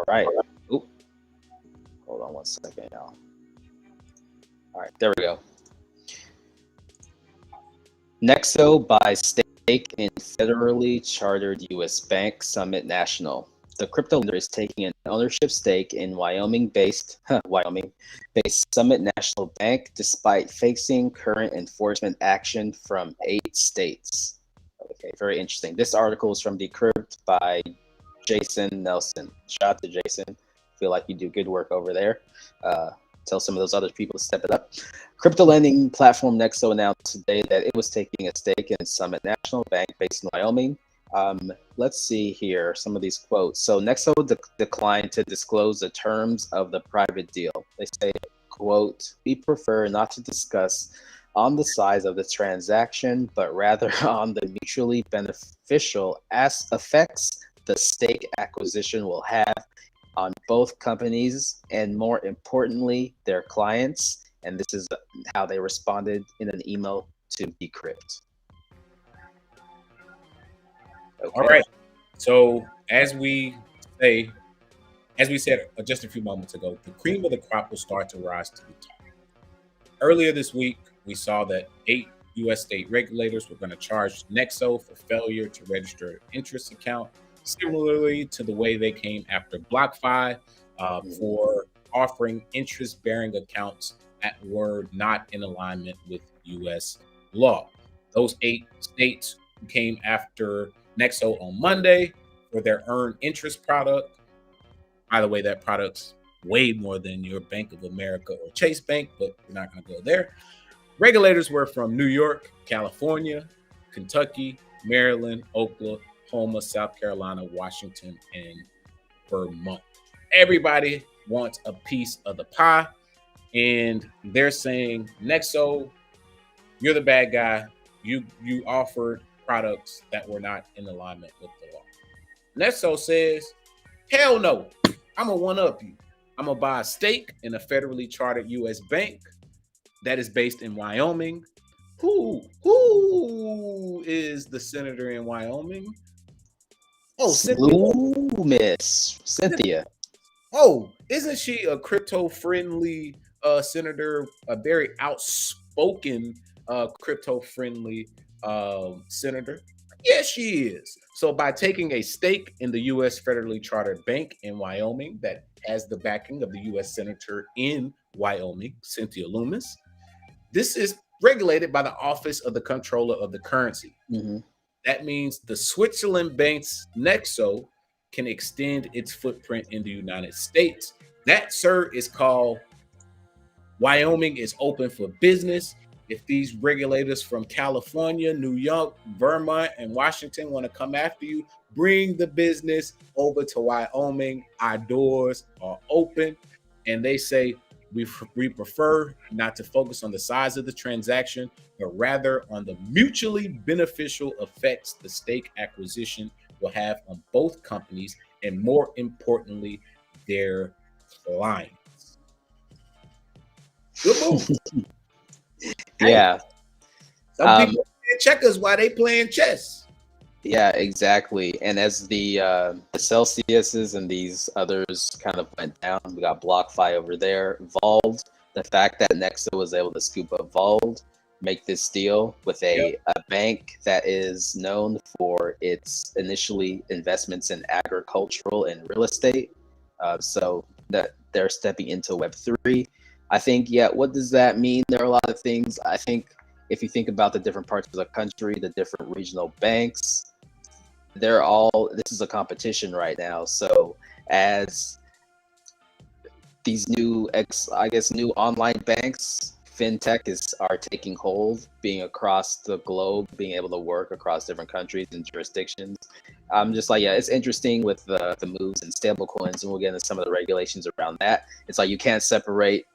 right. Oop. Hold on one second, y'all. All right, there we go. Nexo buys stake in federally chartered U.S. bank Summit National. The crypto lender is taking an ownership stake in Wyoming-based Summit National Bank, despite facing current enforcement action from 8 states. Okay, very interesting. This article is from Decrypt by Jason Nelson. Shout out to Jason. Feel like you do good work over there. Tell some of those other people to step it up. Crypto lending platform Nexo announced today that it was taking a stake in Summit National Bank based in Wyoming. Let's see here, some of these quotes. So Nexo declined to disclose the terms of the private deal. They say, quote, "We prefer not to discuss on the size of the transaction, but rather on the mutually beneficial effects the stake acquisition will have on both companies and, more importantly, their clients." And this is how they responded in an email to Decrypt. Okay. All right. So as we said just a few moments ago, the cream of the crop will start to rise to the top. Earlier this week, we saw that 8 U.S. state regulators were going to charge Nexo for failure to register an interest account, similarly to the way they came after BlockFi for offering interest-bearing accounts that were not in alignment with U.S. law. Those 8 states came after Nexo on Monday for their earned interest product. By the way, that product's way more than your Bank of America or Chase Bank, but we're not going to go there. Regulators were from New York, California, Kentucky, Maryland, Oklahoma, South Carolina, Washington, and Vermont. Everybody wants a piece of the pie, and they're saying, Nexo, you're the bad guy. You offered products that were not in alignment with the law. Nexo says, hell no, I'm going to one-up you. I'm going to buy a stake in a federally chartered U.S. bank that is based in Wyoming. Who is the senator in Wyoming? Oh, Cynthia. Oh, isn't she a crypto-friendly senator, a very outspoken crypto-friendly senator? Yes, she is. So by taking a stake in the U.S. federally chartered bank in Wyoming that has the backing of the U.S. senator in Wyoming, Cynthia Lummis, this is regulated by the Office of the Comptroller of the Currency. Mm-hmm. That means the Switzerland bank's Nexo can extend its footprint in the United States. That, sir, is called Wyoming is open for business. If these regulators from California, New York, Vermont, and Washington want to come after you, bring the business over to Wyoming. Our doors are open. And they say, we prefer not to focus on the size of the transaction, but rather on the mutually beneficial effects the stake acquisition will have on both companies, and more importantly, their clients. Good move. Yeah. Some people playing checkers while they playing chess. Yeah, exactly. And as the Celsiuses and these others kind of went down, we got BlockFi over there, Vault. The fact that Nexo was able to scoop up Vault, make this deal with a bank that is known for its initially investments in agricultural and real estate. So that they're stepping into Web3. I think, what does that mean? There are a lot of things. I think if you think about the different parts of the country, the different regional banks, this is a competition right now. So as these new online banks, fintech are taking hold, being across the globe, being able to work across different countries and jurisdictions. I'm just like, it's interesting with the moves in stablecoins, and we'll get into some of the regulations around that. It's like you can't separate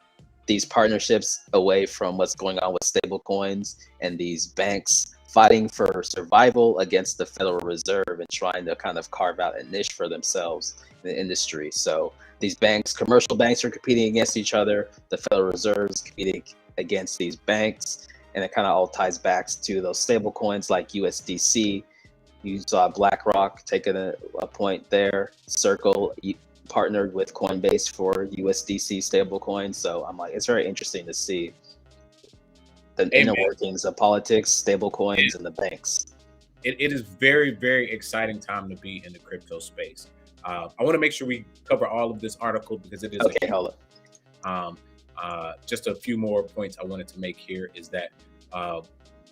these partnerships away from what's going on with stablecoins and these banks fighting for survival against the Federal Reserve and trying to kind of carve out a niche for themselves in the industry. So these banks, commercial banks, are competing against each other. The Federal Reserve is competing against these banks, and it kind of all ties back to those stablecoins like USDC. You saw BlackRock taking a point there. Circle, partnered with Coinbase for USDC stablecoins. So I'm like, it's very interesting to see the inner workings of politics, stablecoins, and the banks. It is very, very exciting time to be in the crypto space. I want to make sure we cover all of this article because it is okay. Hold up. Just a few more points I wanted to make here is that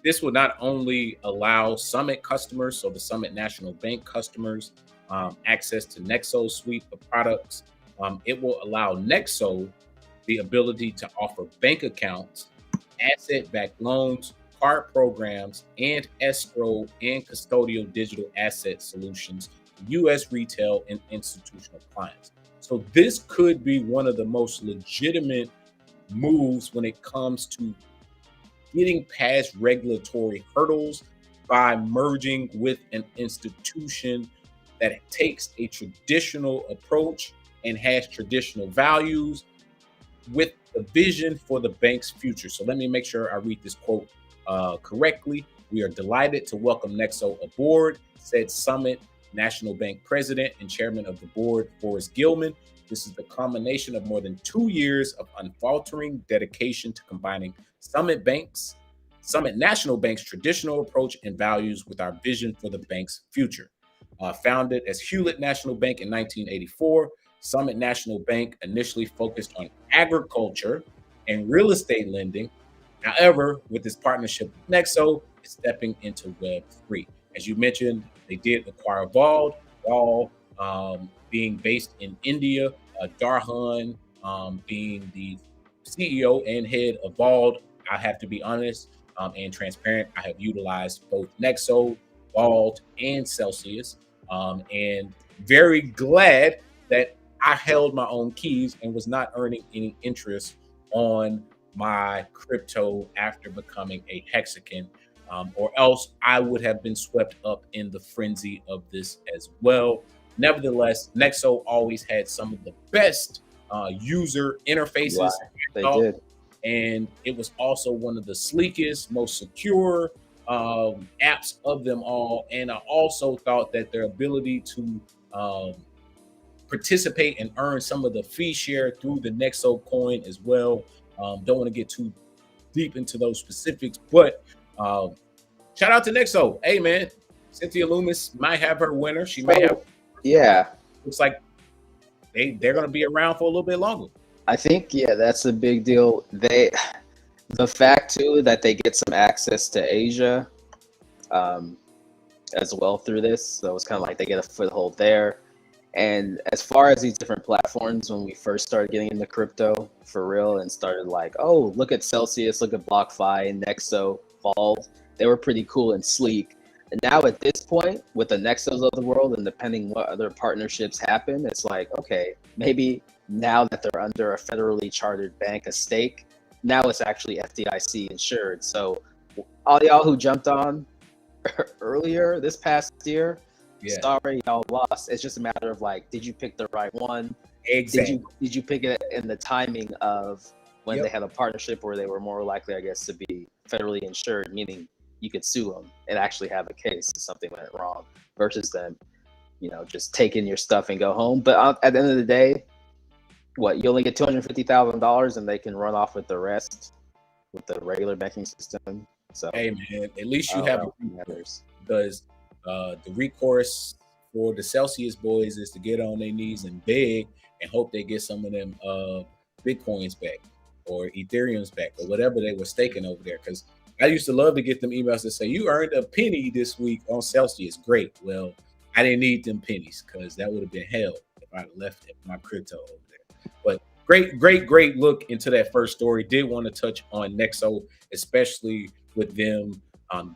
this will not only allow Summit customers, so the Summit National Bank customers, access to Nexo's suite of products. It will allow Nexo the ability to offer bank accounts, asset-backed loans, card programs, and escrow and custodial digital asset solutions to U.S. retail and institutional clients. So this could be one of the most legitimate moves when it comes to getting past regulatory hurdles by merging with an institution that takes a traditional approach and has traditional values with the vision for the bank's future. So let me make sure I read this quote correctly. We are delighted to welcome Nexo aboard, said Summit National Bank President and Chairman of the Board, Forrest Gilman. This is the culmination of more than 2 years of unfaltering dedication to combining Summit National Bank's traditional approach and values with our vision for the bank's future. Founded as Hewlett National Bank in 1984, Summit National Bank initially focused on agriculture and real estate lending. However, with this partnership with Nexo, it's stepping into Web3. As you mentioned, they did acquire Vault, being based in India, Darhan being the CEO and head of Vault. I have to be honest and transparent. I have utilized both Nexo, Vault, and Celsius, and very glad that I held my own keys and was not earning any interest on my crypto after becoming a hexagon, or else I would have been swept up in the frenzy of this as well. Nevertheless, Nexo always had some of the best user interfaces. Wow, they did. And it was also one of the sleekest, most secure apps of them all. And I also thought that their ability to participate and earn some of the fee share through the Nexo coin as well. Don't want to get too deep into those specifics, but shout out to Nexo. Hey, man, Cynthia Loomis might have her winner. She may have. Yeah. Looks like they're going to be around for a little bit longer. I think, yeah, that's a big deal. The fact too that they get some access to Asia as well through this, so it's kind of like they get a foothold there. And as far as these different platforms, when we first started getting into crypto for real and started like, oh, look at Celsius, look at BlockFi, Nexo, Vault, they were pretty cool and sleek. And now at this point, with the Nexos of the world and depending what other partnerships happen, it's like, okay, maybe now that they're under a federally chartered bank, a stake, now it's actually FDIC insured. So all y'all who jumped on earlier this past year, sorry, y'all lost. It's just a matter of like, did you pick the right one? Exactly. Did you pick it in the timing of when they had a partnership where they were more likely, I guess, to be federally insured, meaning you could sue them and actually have a case if something went wrong, versus them, just taking your stuff and go home. But at the end of the day, you only get $250,000 and they can run off with the rest with the regular banking system. So hey, man, at least you have recourse, because the recourse for the Celsius boys is to get on their knees and beg and hope they get some of them Bitcoins back or Ethereum's back or whatever they were staking over there. Because I used to love to get them emails that say, you earned a penny this week on Celsius. Great. Well, I didn't need them pennies because that would have been hell if I left my crypto over there. But great look into that first story. Did want to touch on Nexo, especially with them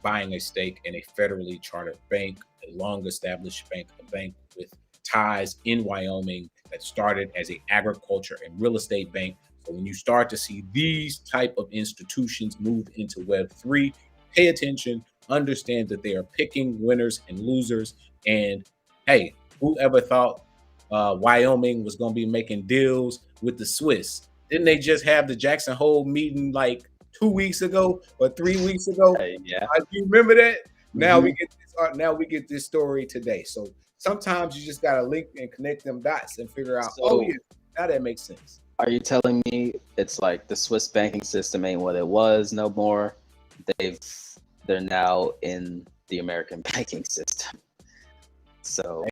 buying a stake in a federally chartered bank, a long-established bank, a bank with ties in Wyoming that started as an agriculture and real estate bank. So when you start to see these type of institutions move into Web3, pay attention, understand that they are picking winners and losers. And hey, whoever thought Wyoming was going to be making deals with the Swiss? Didn't they just have the Jackson Hole meeting like 2 weeks ago or 3 weeks ago? Yeah. Do you remember that? Now we get this. Now we get this story today. So sometimes you just gotta link and connect them dots and figure out. Oh yeah, now that makes sense. Are you telling me it's like the Swiss banking system ain't what it was no more? They're now in the American banking system. So